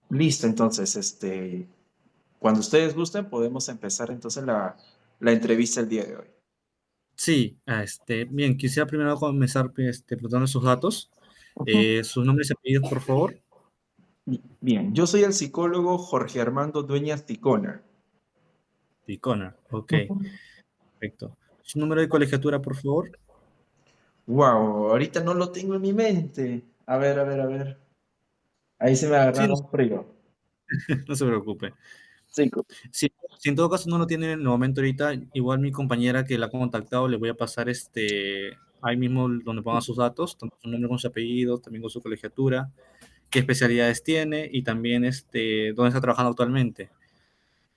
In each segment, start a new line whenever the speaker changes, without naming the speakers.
Listo, entonces, cuando ustedes gusten, podemos empezar entonces la entrevista el día de hoy.
Sí, bien, quisiera primero comenzar preguntando sus datos,
Ujú.
sus nombres y apellidos, por favor.
Bien, yo soy el psicólogo Jorge Armando Dueñas Ticona.
Picona, ok,
Ujú.
perfecto. Su número de colegiatura, por favor.
Wow, ahorita no lo tengo en mi mente. A ver, a ver, a ver. Ahí se me
Sí, no,
agarraron frío.
no se preocupe.
Cinco.
Si en todo caso no lo tiene en el momento ahorita, igual mi compañera que la ha contactado le voy a pasar ahí mismo donde ponga sus datos, tanto su nombre con su apellido, también con su colegiatura, qué especialidades tiene y también dónde está trabajando actualmente.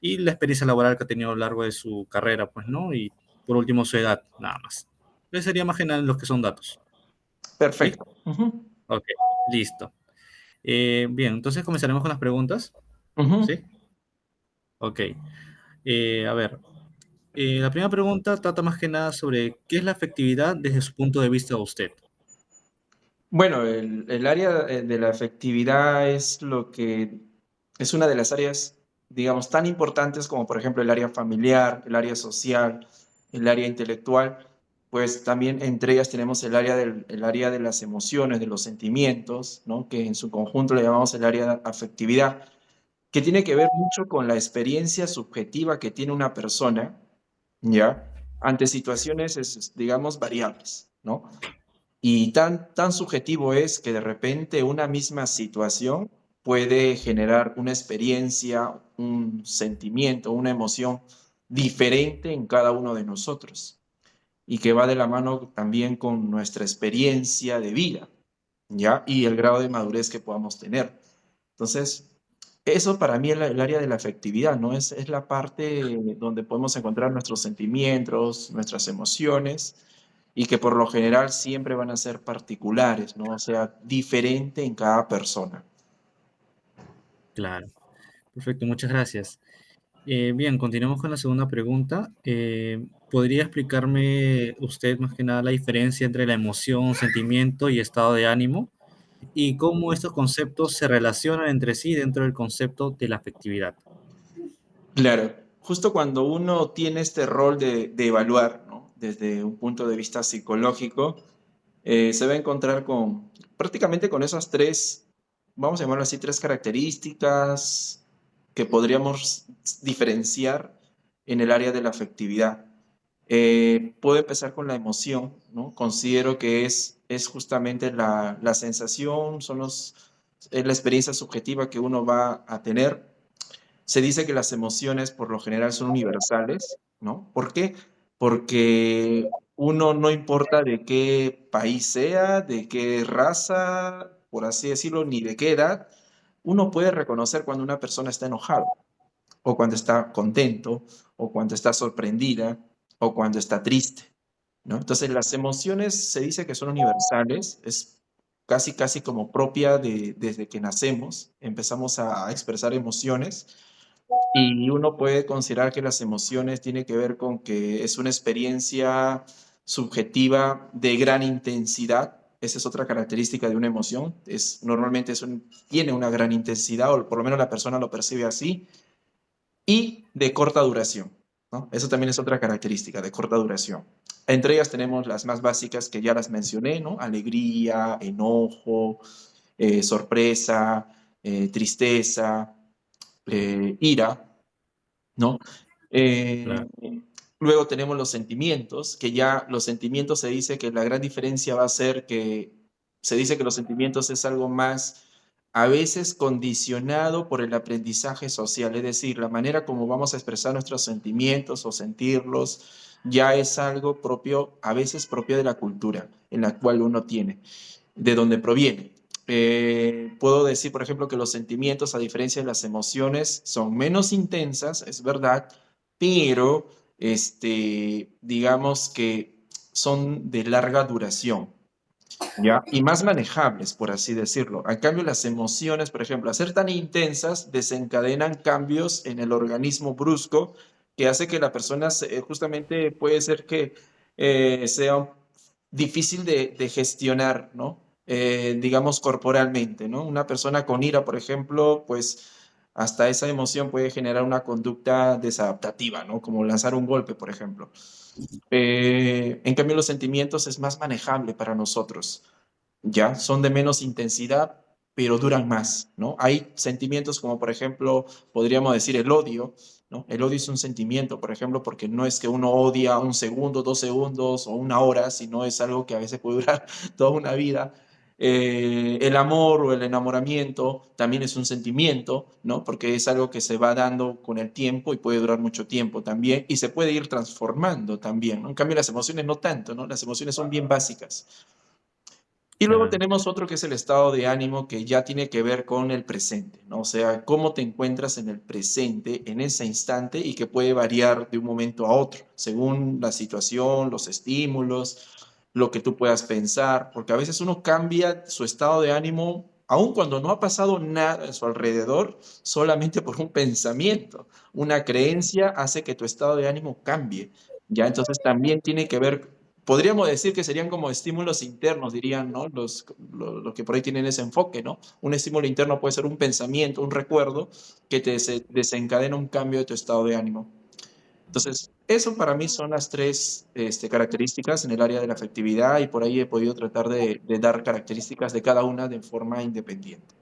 Y la experiencia laboral que ha tenido a lo largo de su carrera, pues, ¿no? Y por último, su edad, nada más. Entonces sería más general los que son datos. ¿Sí?
Perfecto. Ujú,
Ok, listo. Bien, entonces comenzaremos con las preguntas.
ujú.
¿Sí? Ok. A ver, la primera pregunta trata más que nada sobre qué es la afectividad desde su punto de vista de usted.
Bueno, el área de la afectividad es lo que es una de las áreas, digamos, tan importantes como por ejemplo el área familiar, el área social, el área intelectual, pues también entre ellas tenemos el área de las emociones, de los sentimientos, ¿no? Que en su conjunto le llamamos el área de afectividad, que tiene que ver mucho con la experiencia subjetiva que tiene una persona, ¿ya? Ante situaciones, digamos, variables, ¿no? Y tan subjetivo es que de repente una misma situación puede generar una experiencia, un sentimiento, una emoción diferente en cada uno de nosotros y que va de la mano también con nuestra experiencia de vida, ¿ya? Y el grado de madurez que podamos tener. Entonces, eso para mí es el área de la afectividad, ¿no? Es la parte donde podemos encontrar nuestros sentimientos, nuestras emociones, y que por lo general siempre van a ser particulares, ¿no? O sea, diferente en cada persona.
Claro, perfecto, muchas gracias. Bien, continuemos con la segunda pregunta. ¿Podría explicarme usted más que nada la diferencia entre la emoción, sentimiento y estado de ánimo? Y cómo estos conceptos se relacionan entre sí dentro del concepto de la afectividad.
Claro, justo cuando uno tiene este rol de evaluar, ¿no? Desde un punto de vista psicológico, se va a encontrar con prácticamente con esas tres, vamos a llamarlo así, tres características que podríamos diferenciar en el área de la afectividad. Puedo empezar con la emoción, ¿no? Considero que es justamente la sensación, es la experiencia subjetiva que uno va a tener. Se dice que las emociones por lo general son universales, ¿no? ¿Por qué? Porque uno no importa de qué país sea, de qué raza, por así decirlo, ni de qué edad, uno puede reconocer cuando una persona está enojada, o cuando está contento, o cuando está sorprendida, o cuando está triste, ¿no? Entonces, las emociones se dice que son universales, es casi, casi como propia desde que nacemos, empezamos a expresar emociones y uno puede considerar que las emociones tiene que ver con que es una experiencia subjetiva de gran intensidad. Esa es otra característica de una emoción. Normalmente tiene una gran intensidad, o por lo menos la persona lo percibe así, y de corta duración, ¿no? Eso también es otra característica, de corta duración. Entre ellas tenemos las más básicas que ya las mencioné, ¿no? Alegría, enojo, sorpresa, tristeza, ira, ¿no? Eh,
Claro,
Luego tenemos los sentimientos, que ya los sentimientos se dice que la gran diferencia va a ser que se dice que los sentimientos es algo más a veces condicionado por el aprendizaje social, es decir, la manera como vamos a expresar nuestros sentimientos o sentirlos ya es algo propio, a veces propio de la cultura en la cual uno tiene, de donde proviene. Puedo decir, por ejemplo, que los sentimientos, a diferencia de las emociones, son menos intensas, es verdad, pero digamos que son de larga duración, ¿ya? Y más manejables, por así decirlo. En cambio, las emociones, por ejemplo, al ser tan intensas, desencadenan cambios en el organismo brusco que hace que la persona justamente puede ser que sea difícil de gestionar, ¿no? digamos, corporalmente, ¿no? Una persona con ira, por ejemplo, pues hasta esa emoción puede generar una conducta desadaptativa, ¿no? Como lanzar un golpe, por ejemplo. En cambio, los sentimientos es más manejable para nosotros, ¿ya? Son de menos intensidad, pero duran más, ¿no? Hay sentimientos como, por ejemplo, podríamos decir el odio, ¿no? El odio es un sentimiento, por ejemplo, porque no es que uno odia un segundo, 2 segundos o una hora, sino es algo que a veces puede durar toda una vida. El amor o el enamoramiento también es un sentimiento, ¿no? Porque es algo que se va dando con el tiempo y puede durar mucho tiempo también y se puede ir transformando también, ¿no? En cambio, las emociones no tanto, ¿no? Las emociones son bien básicas. Y luego
Claro.
tenemos otro que es el estado de ánimo que ya tiene que ver con el presente, ¿no? O sea, cómo te encuentras en el presente, en ese instante y que puede variar de un momento a otro, según la situación, los estímulos, lo que tú puedas pensar, porque a veces uno cambia su estado de ánimo aun cuando no ha pasado nada a su alrededor, solamente por un pensamiento. Una creencia hace que tu estado de ánimo cambie, ¿ya? Entonces también tiene que ver. Podríamos decir que serían como estímulos internos, dirían, ¿no? Los que por ahí tienen ese enfoque, ¿no? Un estímulo interno puede ser un pensamiento, un recuerdo que te desencadena un cambio de tu estado de ánimo. Entonces, eso para mí son las tres características en el área de la afectividad y por ahí he podido tratar de dar características de cada una de forma independiente.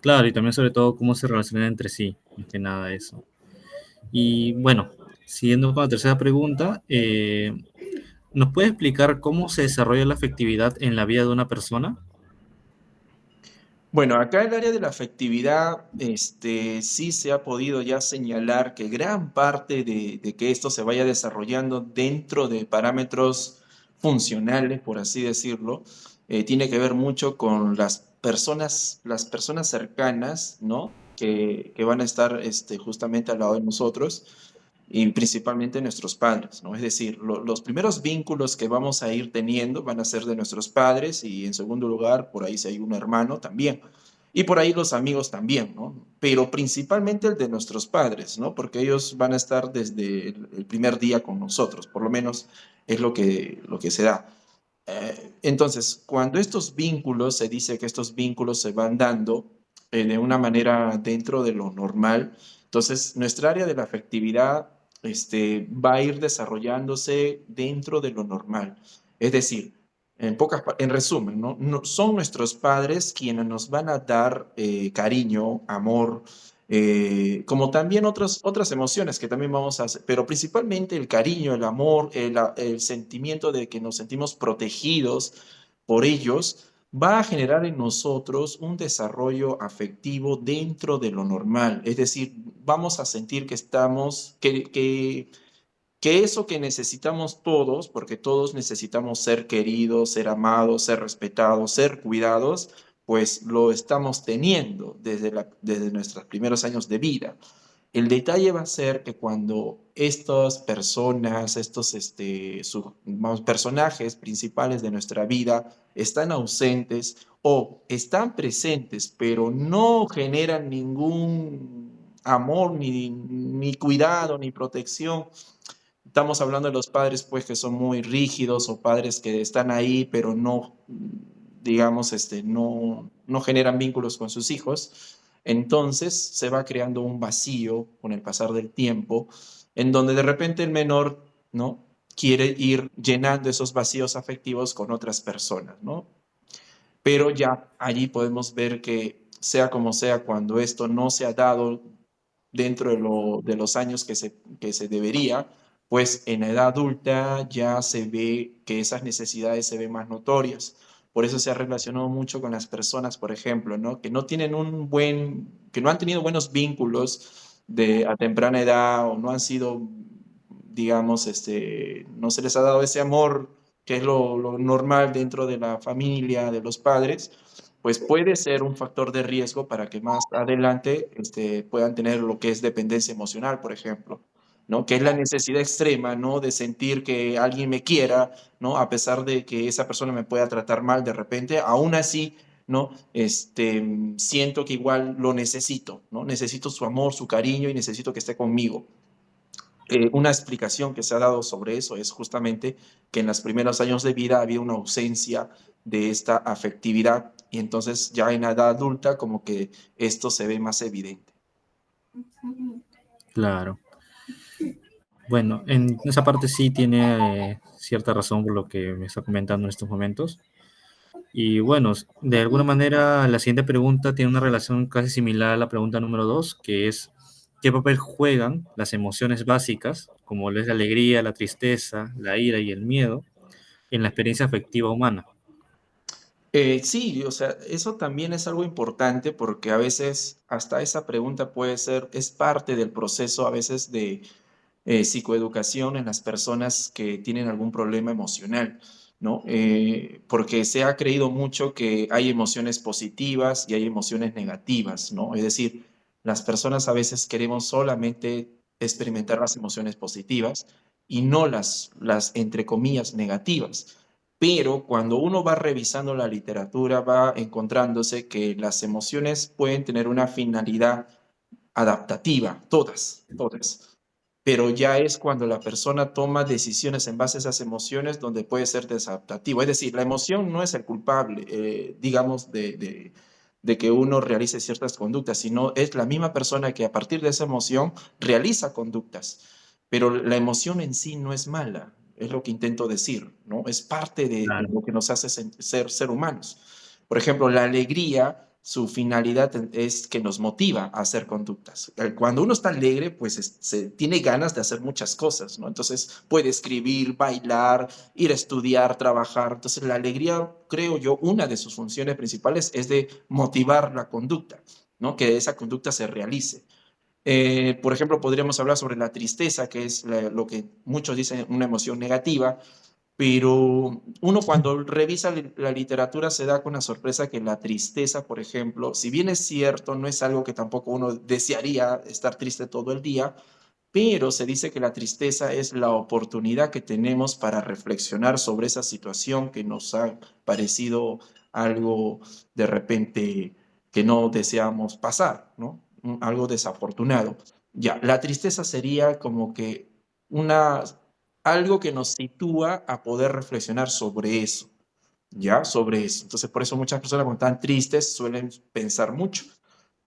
Claro, y también sobre todo cómo se relacionan entre sí, más que nada eso. Y bueno, siguiendo con la tercera pregunta, ¿nos puede explicar cómo se desarrolla la afectividad en la vida de una persona?
Bueno, acá en el área de la afectividad, sí se ha podido ya señalar que gran parte de que esto se vaya desarrollando dentro de parámetros funcionales, por así decirlo, tiene que ver mucho con las personas cercanas, ¿no? Que van a estar justamente al lado de nosotros y principalmente nuestros padres, ¿no? Es decir, los primeros vínculos que vamos a ir teniendo van a ser de nuestros padres y en segundo lugar, por ahí si hay un hermano también. Y por ahí los amigos también, ¿no? Pero principalmente el de nuestros padres, ¿no? Porque ellos van a estar desde el primer día con nosotros, por lo menos es lo que se da. Entonces, cuando estos vínculos, se dice que estos vínculos se van dando de una manera dentro de lo normal, entonces nuestra área de la afectividad va a ir desarrollándose dentro de lo normal. Es decir, en resumen, ¿no? Son nuestros padres quienes nos van a dar cariño, amor, como también otras emociones que también vamos a hacer, pero principalmente el cariño, el amor, el sentimiento de que nos sentimos protegidos por ellos, va a generar en nosotros un desarrollo afectivo dentro de lo normal. Es decir, vamos a sentir que estamos, que eso que necesitamos todos, porque todos necesitamos ser queridos, ser amados, ser respetados, ser cuidados, pues lo estamos teniendo desde nuestros primeros años de vida. El detalle va a ser que cuando estas personas, vamos, personajes principales de nuestra vida están ausentes o están presentes, pero no generan ningún amor, ni cuidado, ni protección. Estamos hablando de los padres, pues, que son muy rígidos o padres que están ahí, pero no, digamos, no generan vínculos con sus hijos. Entonces se va creando un vacío con el pasar del tiempo, en donde de repente el menor, ¿no? Quiere ir llenando esos vacíos afectivos con otras personas, ¿no? Pero ya allí podemos ver que sea como sea, cuando esto no se ha dado dentro de los años que se debería, pues en la edad adulta ya se ve que esas necesidades se ven más notorias. Por eso se ha relacionado mucho con las personas, por ejemplo, ¿no? Que no tienen que no han tenido buenos vínculos a temprana edad o no han sido, digamos, no se les ha dado ese amor que es lo normal dentro de la familia, de los padres, pues puede ser un factor de riesgo para que más adelante puedan tener lo que es dependencia emocional, por ejemplo, ¿no? Que es la necesidad extrema, ¿no? De sentir que alguien me quiera, ¿no? A pesar de que esa persona me pueda tratar mal de repente, aún así, ¿no? Siento que igual lo necesito, ¿no? Necesito su amor, su cariño y necesito que esté conmigo. una explicación que se ha dado sobre eso es justamente que en los primeros años de vida había una ausencia de esta afectividad y entonces ya en la edad adulta como que esto se ve más evidente.
Claro. Bueno, en esa parte sí tiene cierta razón por lo que me está comentando en estos momentos. Y bueno, de alguna manera la siguiente pregunta tiene una relación casi similar a la pregunta número 2, que es, ¿qué papel juegan las emociones básicas, como lo es la alegría, la tristeza, la ira y el miedo, en la experiencia afectiva humana?
Sí, o sea, eso también es algo importante porque a veces hasta esa pregunta puede ser, es parte del proceso a veces de psicoeducación en las personas que tienen algún problema emocional, ¿no? Porque se ha creído mucho que hay emociones positivas y hay emociones negativas, ¿no? Es decir, las personas a veces queremos solamente experimentar las emociones positivas y no las entre comillas, negativas. Pero cuando uno va revisando la literatura, va encontrándose que las emociones pueden tener una finalidad adaptativa, todas, todas. Pero ya es cuando la persona toma decisiones en base a esas emociones donde puede ser desadaptativo. Es decir, la emoción no es el culpable, digamos, de que uno realice ciertas conductas, sino es la misma persona que a partir de esa emoción realiza conductas. Pero la emoción en sí no es mala, es lo que intento decir, ¿no? Es parte de
Claro,
lo que nos hace ser humanos. Por ejemplo, la alegría, su finalidad es que nos motiva a hacer conductas. Cuando uno está alegre, pues se tiene ganas de hacer muchas cosas, ¿no? Entonces puede escribir, bailar, ir a estudiar, trabajar. Entonces la alegría, creo yo, una de sus funciones principales es de motivar la conducta, ¿no? Que esa conducta se realice. Por ejemplo, podríamos hablar sobre la tristeza, que es lo que muchos dicen una emoción negativa, pero uno cuando revisa la literatura se da con la sorpresa que la tristeza, por ejemplo, si bien es cierto, no es algo que tampoco uno desearía estar triste todo el día, pero se dice que la tristeza es la oportunidad que tenemos para reflexionar sobre esa situación que nos ha parecido algo de repente que no deseamos pasar, ¿no? Algo desafortunado. Ya, la tristeza sería como que una, algo que nos sitúa a poder reflexionar sobre eso, ¿ya? Sobre eso. Entonces, por eso muchas personas cuando están tristes suelen pensar mucho.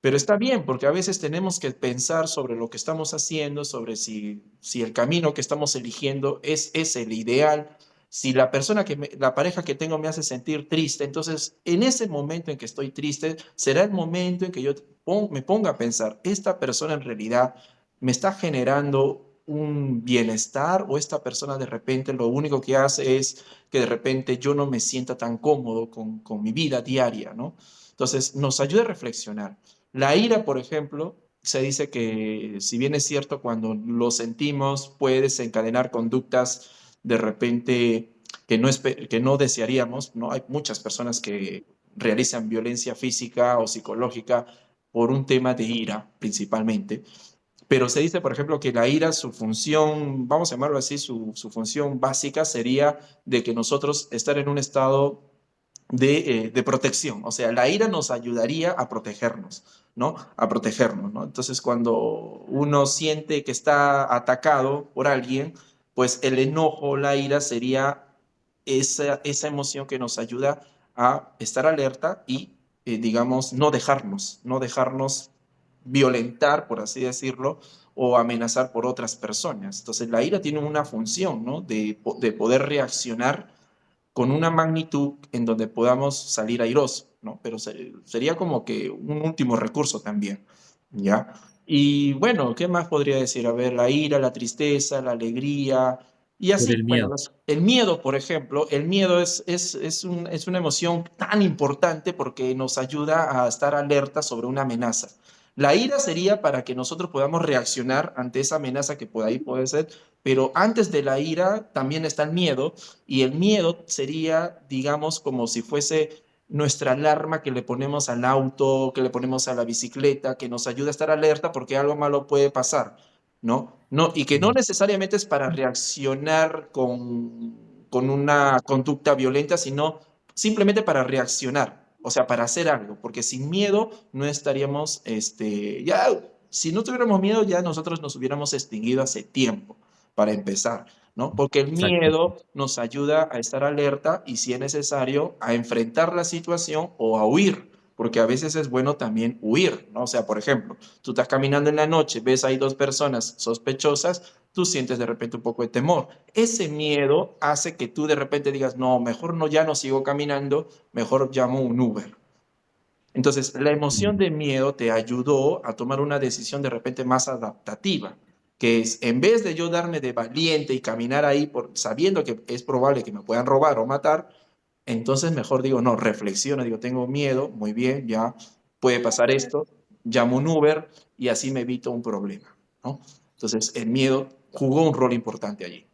Pero está bien, porque a veces tenemos que pensar sobre lo que estamos haciendo, sobre si el camino que estamos eligiendo es el ideal. Si la persona la pareja que tengo me hace sentir triste, entonces en ese momento en que estoy triste, será el momento en que yo me ponga a pensar, ¿esta persona en realidad me está generando un bienestar o esta persona de repente lo único que hace es que de repente yo no me sienta tan cómodo con mi vida diaria, ¿no? Entonces nos ayuda a reflexionar. La ira, por ejemplo, se dice que si bien es cierto, cuando lo sentimos puede desencadenar conductas de repente que no desearíamos, ¿no? Hay muchas personas que realizan violencia física o psicológica por un tema de ira, principalmente. Pero se dice, por ejemplo, que la ira, su función, vamos a llamarlo así, su función básica sería de que nosotros estar en un estado de protección. O sea, la ira nos ayudaría a protegernos, ¿no? A protegernos, ¿no? Entonces, cuando uno siente que está atacado por alguien, pues el enojo, la ira sería esa emoción que nos ayuda a estar alerta y, digamos, no dejarnos violentar, por así decirlo, o amenazar por otras personas. Entonces, la ira tiene una función, ¿no? De poder reaccionar con una magnitud en donde podamos salir airosos, ¿no? Pero sería como que un último recurso también, ¿ya? Y bueno, ¿qué más podría decir? A ver, la ira, la tristeza, la alegría, y
por
así,
el
bueno,
miedo.
el miedo, por ejemplo, el miedo es una emoción tan importante porque nos ayuda a estar alerta sobre una amenaza. La ira sería para que nosotros podamos reaccionar ante esa amenaza que por ahí puede ser, pero antes de la ira también está el miedo, y el miedo sería, digamos, como si fuese nuestra alarma que le ponemos al auto, que le ponemos a la bicicleta, que nos ayuda a estar alerta porque algo malo puede pasar, ¿no? No, y que no necesariamente es para reaccionar con una conducta violenta, sino simplemente para reaccionar, o sea, para hacer algo, porque sin miedo no estaríamos, ya Si no tuviéramos miedo, ya nosotros nos hubiéramos extinguido hace tiempo, para empezar, ¿no? Porque el
Exacto.
miedo nos ayuda a estar alerta y, si es necesario, a enfrentar la situación o a huir, porque a veces es bueno también huir, ¿no? O sea, por ejemplo, tú estás caminando en la noche, ves ahí dos personas sospechosas, tú sientes de repente un poco de temor. Ese miedo hace que tú de repente digas, no, mejor no, ya no sigo caminando, mejor llamo un Uber. Entonces, la emoción de miedo te ayudó a tomar una decisión de repente más adaptativa, que es, en vez de yo darme de valiente y caminar ahí sabiendo que es probable que me puedan robar o matar, entonces mejor digo, no, reflexiono, digo, tengo miedo, muy bien, ya puede pasar esto, llamo un Uber y así me evito un problema, ¿no? Entonces, el miedo jugó un rol importante allí.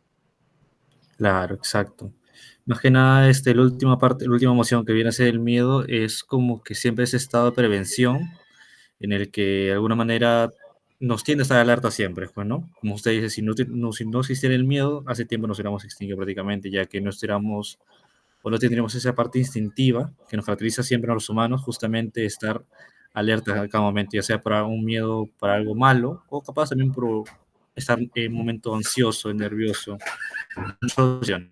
Claro, exacto. Más que nada, la última parte, la última emoción que viene a ser el miedo es como que siempre ese estado de prevención en el que de alguna manera nos tiende a estar alerta siempre, pues, ¿no? Como usted dice, si no existiera el miedo, hace tiempo nos hubiéramos extinguido prácticamente, ya que no estuviéramos o no tendríamos esa parte instintiva que nos caracteriza siempre a los humanos, justamente estar alertas a cada momento, ya sea para un miedo, para algo malo, o capaz también por estar en un momento ansioso, nervioso. Muchas opciones.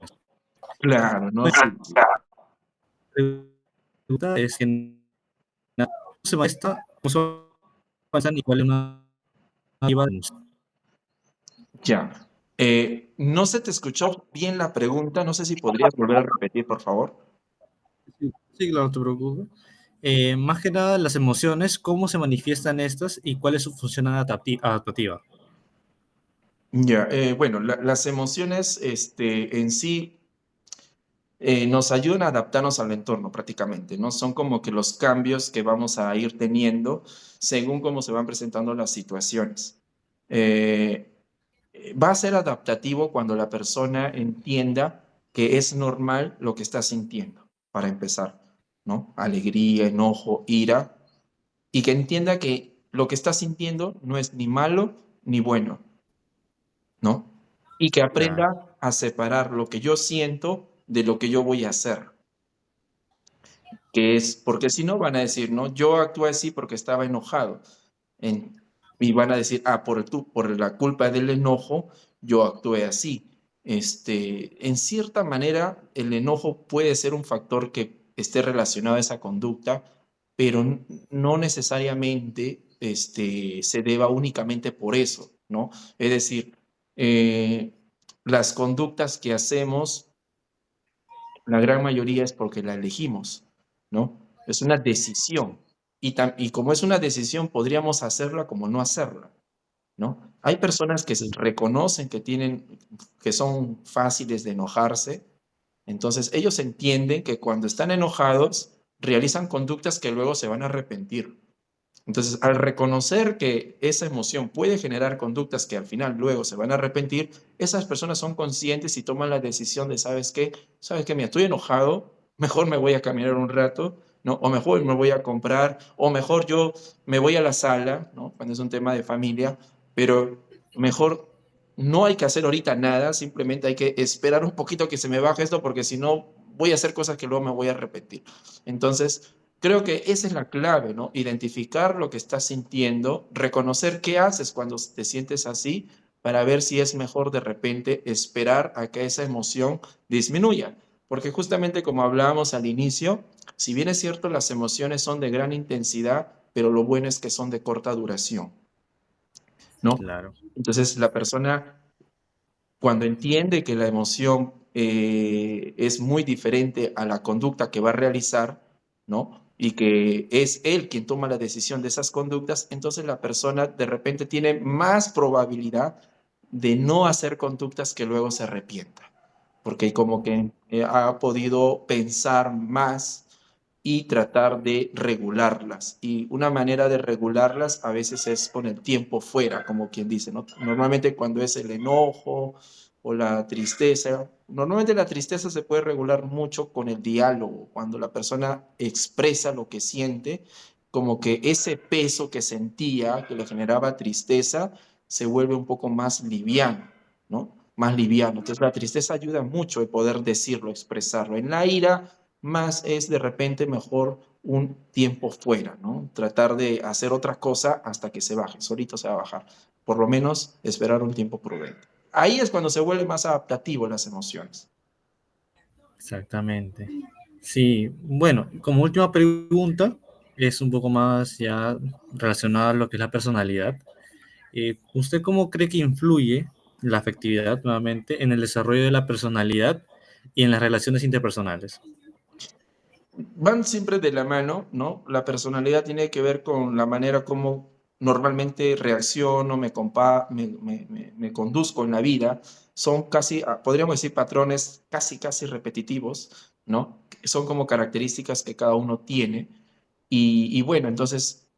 Claro, ¿no?
Bueno,
Sí, sí.
la pregunta es que ¿cómo se va esta? ¿Cómo se pasan igual una iba?
Ya. No se te escuchó bien la pregunta, no sé si podrías volver a repetir, por favor.
Sí, sí, claro, no te preocupes. Más que nada, las emociones, ¿cómo se manifiestan estas y cuál es su función adaptativa?
Ya, bueno, las emociones en sí nos ayudan a adaptarnos al entorno prácticamente, ¿no? Son como que los cambios que vamos a ir teniendo según cómo se van presentando las situaciones. Eh, Va a ser adaptativo cuando la persona entienda que es normal lo que está sintiendo, para empezar, ¿no? Alegría, enojo, ira, y que entienda que lo que está sintiendo no es ni malo ni bueno, ¿no? Y que
Claro,
aprenda a separar lo que yo siento de lo que yo voy a hacer, que es, porque si no van a decir, no, yo actué así porque estaba enojado, en- y van a decir, ah, por la culpa del enojo, yo actué así. En cierta manera, el enojo puede ser un factor que esté relacionado a esa conducta, pero no necesariamente se deba únicamente por eso, ¿no? Es decir, eh, las conductas que hacemos, la gran mayoría es porque la elegimos, ¿no? Es una decisión. Y como es una decisión, podríamos hacerla como no hacerla, ¿no? Hay personas que se reconocen que son fáciles de enojarse, entonces ellos entienden que cuando están enojados realizan conductas que luego se van a arrepentir. Entonces, al reconocer que esa emoción puede generar conductas que al final luego se van a arrepentir, esas personas son conscientes y toman la decisión de, ¿sabes qué? ¿Sabes qué? Mira, estoy enojado, mejor me voy a caminar un rato, ¿no? O mejor me voy a comprar, o mejor yo me voy a la sala, ¿no? Cuando es un tema de familia, pero mejor no hay que hacer ahorita nada, simplemente hay que esperar un poquito que se me baje esto, porque si no voy a hacer cosas que luego me voy a arrepentir. Entonces, creo que esa es la clave, ¿no? Identificar lo que estás sintiendo, reconocer qué haces cuando te sientes así, para ver si es mejor de repente esperar a que esa emoción disminuya. Porque justamente como hablábamos al inicio, si bien es cierto, las emociones son de gran intensidad, pero lo bueno es que son de corta duración, ¿no?
claro.
Entonces la persona, cuando entiende que la emoción es muy diferente a la conducta que va a realizar, ¿no? Y que es él quien toma la decisión de esas conductas, entonces la persona de repente tiene más probabilidad de no hacer conductas que luego se arrepienta, porque como que ha podido pensar más y tratar de regularlas. Y una manera de regularlas a veces es con el tiempo fuera, como quien dice, ¿no? Normalmente cuando es el enojo o la tristeza, normalmente la tristeza se puede regular mucho con el diálogo, cuando la persona expresa lo que siente, como que ese peso que sentía, que le generaba tristeza, se vuelve un poco más liviano, ¿no? Más liviano. Entonces la tristeza ayuda mucho el poder decirlo, expresarlo. En la ira, más es de repente mejor un tiempo fuera, ¿no? Tratar de hacer otra cosa hasta que se baje, solito se va a bajar. Por lo menos esperar un tiempo prudente. Ahí es cuando se vuelve más adaptativo las emociones.
Exactamente. Sí, bueno, como última pregunta, es un poco más ya relacionada a lo que es la personalidad. ¿Usted cómo cree que influye la afectividad, nuevamente, en el desarrollo de la personalidad y en las relaciones interpersonales?
Van siempre de la mano, ¿no? La personalidad tiene que ver con la manera como normalmente reacciono, me conduzco en la vida. Son casi, podríamos decir, patrones casi repetitivos, ¿no? Son como características que cada uno tiene. Y bueno, entonces,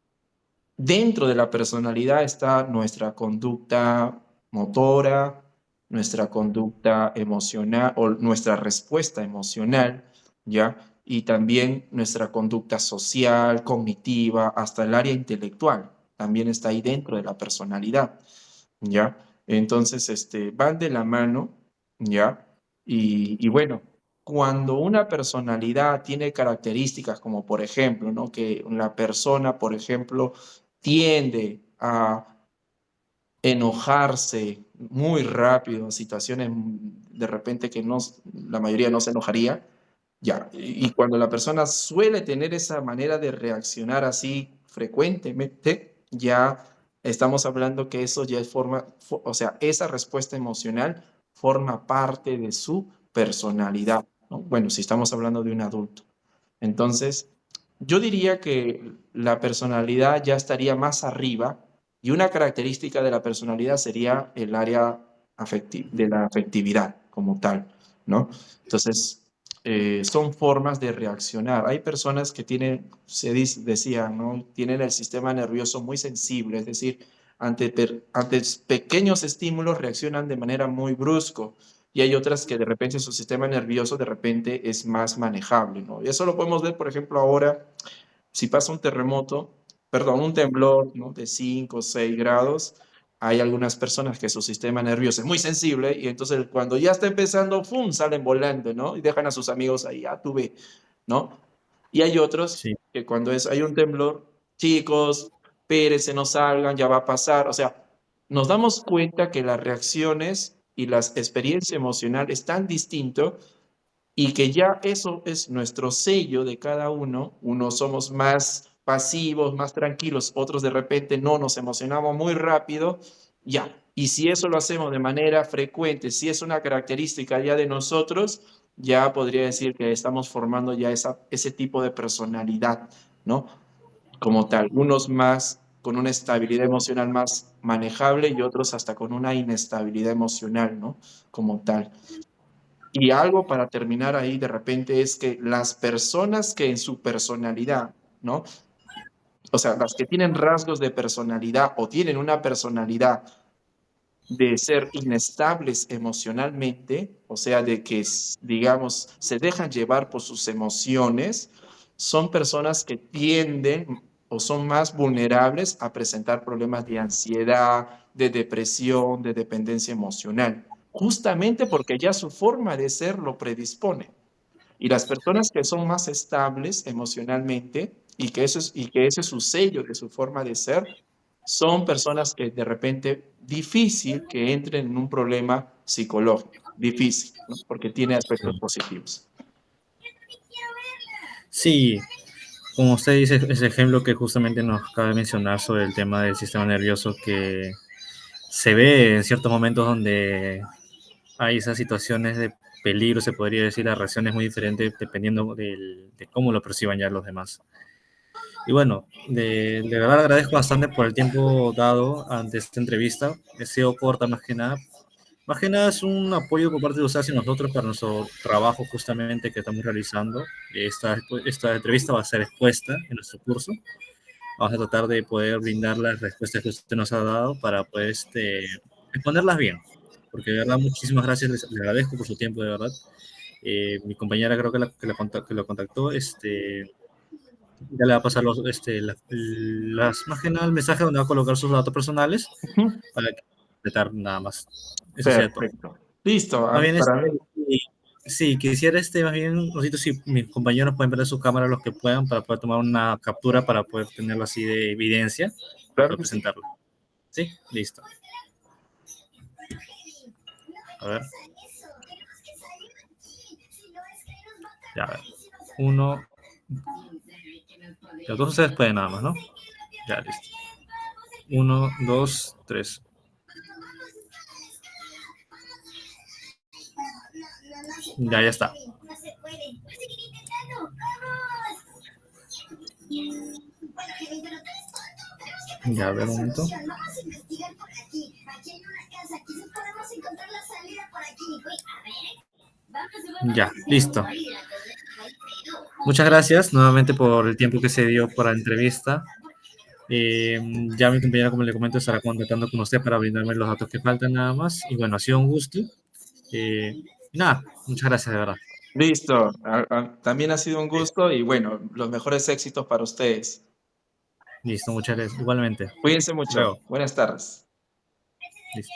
dentro de la personalidad está nuestra conducta motora, nuestra conducta emocional o nuestra respuesta emocional, ¿ya? Y también nuestra conducta social, cognitiva, hasta el área intelectual, también está ahí dentro de la personalidad, ¿ya? Entonces, van de la mano, ¿ya? Y bueno, cuando una personalidad tiene características como, por ejemplo, ¿no? Que la persona, por ejemplo, tiende a enojarse muy rápido en situaciones de repente que no, la mayoría no se enojaría, ya. Y cuando la persona suele tener esa manera de reaccionar así frecuentemente, ya estamos hablando que eso ya es o sea, esa respuesta emocional forma parte de su personalidad, ¿no? Bueno, si estamos hablando de un adulto. Entonces, yo diría que la personalidad ya estaría más arriba y una característica de la personalidad sería el área de la afectividad como tal, ¿no? Entonces, son formas de reaccionar. Hay personas que tienen, decía, ¿no? Tienen el sistema nervioso muy sensible, es decir, ante pequeños estímulos reaccionan de manera muy brusco y hay otras que de repente su sistema nervioso de repente es más manejable, ¿no? Y eso lo podemos ver, por ejemplo, ahora, si pasa un terremoto, perdón, un temblor, ¿no? De 5 o 6 grados, hay algunas personas que su sistema nervioso es muy sensible y entonces cuando ya está empezando, ¡fum!, salen volando, ¿no? Y dejan a sus amigos ahí, tú ve, ¿no? Y hay otros
Sí,
que cuando hay un temblor, chicos, espérense, no salgan, ya va a pasar. O sea, nos damos cuenta que las reacciones y las experiencias emocionales es tan distinto y que ya eso es nuestro sello de cada uno. Unos somos más pasivos, más tranquilos, otros de repente no, nos emocionamos muy rápido, ya. Y si eso lo hacemos de manera frecuente, si es una característica ya de nosotros, ya podría decir que estamos formando ya ese tipo de personalidad, ¿no? Como tal, unos más con una estabilidad emocional más manejable y otros hasta con una inestabilidad emocional, ¿no? Como tal. Y algo para terminar ahí de repente es que las personas que en su personalidad, ¿no? O sea, las que tienen rasgos de personalidad o tienen una personalidad de ser inestables emocionalmente, o sea, de que, digamos, se dejan llevar por sus emociones, son personas que tienden o son más vulnerables a presentar problemas de ansiedad, de depresión, de dependencia emocional, justamente porque ya su forma de ser lo predispone. Y las personas que son más estables emocionalmente y que ese es su sello de su forma de ser, son personas que de repente difícil que entren en un problema psicológico, difícil, ¿no? Porque tiene aspectos
sí.
positivos.
Sí, como usted dice, ese ejemplo que justamente nos acaba de mencionar sobre el tema del sistema nervioso que se ve en ciertos momentos donde hay esas situaciones de peligro, se podría decir, la reacción es muy diferente dependiendo de cómo lo perciban ya los demás. Y bueno, de verdad agradezco bastante por el tiempo dado ante esta entrevista. Ha sido corta más que nada. Más que nada es un apoyo por parte de ustedes y nosotros para nuestro trabajo justamente que estamos realizando. Esta entrevista va a ser expuesta en nuestro curso. Vamos a tratar de poder brindar las respuestas que usted nos ha dado para poder exponerlas bien. Porque de verdad, muchísimas gracias, les agradezco por su tiempo, de verdad. Mi compañera creo que lo contactó, ya le va a pasar más que nada el mensaje donde va a colocar sus datos personales
Ujú.
para completar nada más. Eso sería todo.
Perfecto. Listo.
Más bien,
Para mí,
sí, Sí, quisiera más bien, Rosito, si mis compañeros pueden ver su cámara los que puedan para poder tomar una captura para poder tenerlo así de evidencia, para
Claro
poder
que sí.
presentarlo. Sí, listo. A ver. Ya, a ver. Uno. Los dos ustedes pueden nada más, ¿no? Ya, listo. Uno, dos, tres. Ya está. Ya, a ver un momento. Ya, listo. Muchas gracias nuevamente por el tiempo que se dio para la entrevista. Ya mi compañera, como le comento, estará contactando con usted para brindarme los datos que faltan nada más. Y bueno, ha sido un gusto. Nada, muchas gracias de verdad.
Listo. También ha sido un gusto y bueno, los mejores éxitos para ustedes.
Listo, muchas gracias. Igualmente.
Cuídense mucho.
Luego.
Buenas tardes.
Listo.